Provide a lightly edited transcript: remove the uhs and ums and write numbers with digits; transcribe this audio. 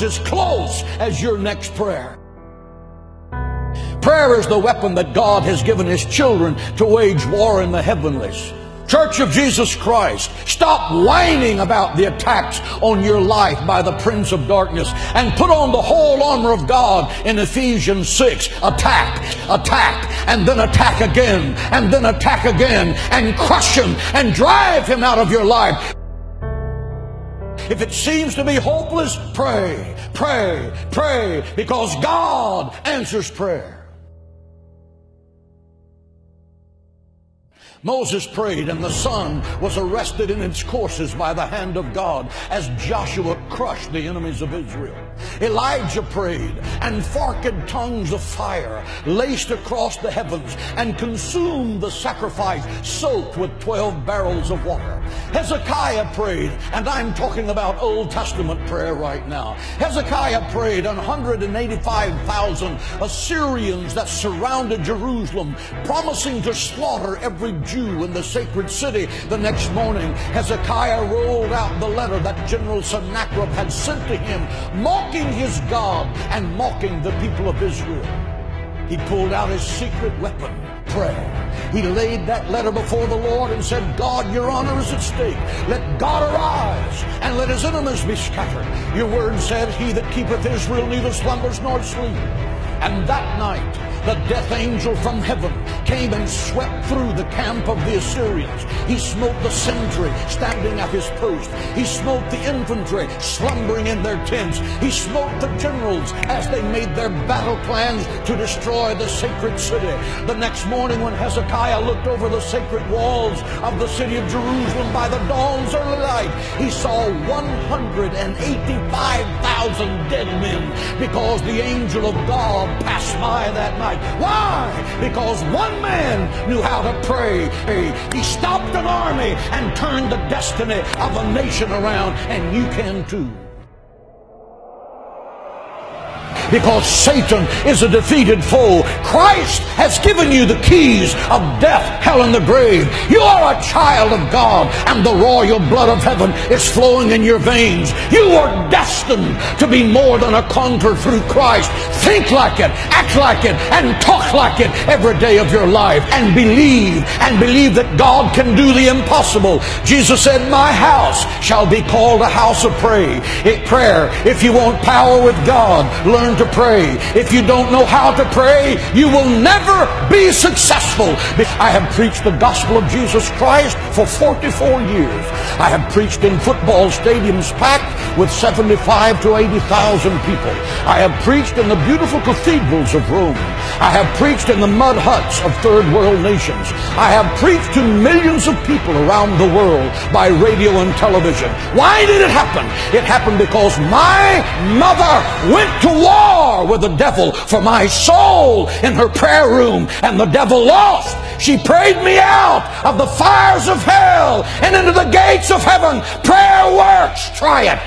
is as close as your next prayer. Prayer is the weapon that God has given His children to wage war in the heavenlies. Church of Jesus Christ, stop whining about the attacks on your life by the prince of darkness and put on the whole armor of God in Ephesians 6. Attack, attack, and then attack again, and then attack again, and crush him and drive him out of your life. If it seems to be hopeless, pray, pray, pray, because God answers prayer. Moses prayed, and the sun was arrested in its courses by the hand of God as Joshua crushed the enemies of Israel. Elijah prayed, and forked tongues of fire laced across the heavens and consumed the sacrifice soaked with 12 barrels of water. Hezekiah prayed, and I'm talking about Old Testament prayer right now. Hezekiah prayed, and 185,000 Assyrians that surrounded Jerusalem, promising to slaughter every Jew in the sacred city. The next morning, Hezekiah rolled out the letter that General Sennacherib had sent to him, mocking his God and mocking the people of Israel. He pulled out his secret weapon, prayer. He laid that letter before the Lord and said, God, your honor is at stake. Let God arise and let his enemies be scattered. Your word said, he that keepeth Israel neither slumbers nor sleep. And that night, the death angel from heaven came and swept through the camp of the Assyrians. He smote the sentry standing at his post. He smote the infantry slumbering in their tents. He smote the generals as they made their battle plans to destroy the sacred city. The next morning, when Hezekiah looked over the sacred walls of the city of Jerusalem by the dawn's early light, he saw 185,000 dead men, because the angel of God passed by that night. Why? Because one man knew how to pray. He stopped an army and turned the destiny of a nation around, and you can too. Because Satan is a defeated foe. Christ has given you the keys of death, hell, and the grave. You are a child of God, and the royal blood of heaven is flowing in your veins. You are destined to be more than a conqueror through Christ. Think like it, act like it, and talk like it every day of your life. And believe that God can do the impossible. Jesus said, my house shall be called a house of prayer. If you want power with God, learn to pray. If you don't know how to pray, you will never be successful. I have preached the gospel of Jesus Christ for 44 years. I have preached in football stadiums packed with 75 to 80,000 people. I have preached in the beautiful cathedrals of Rome. I have preached in the mud huts of third world nations. I have preached to millions of people around the world by radio and television. Why did it happen? It happened because my mother went to war with the devil for my soul in her prayer room, and the devil lost. She prayed me out of the fires of hell and into the gates of heaven. Prayer works. Try it.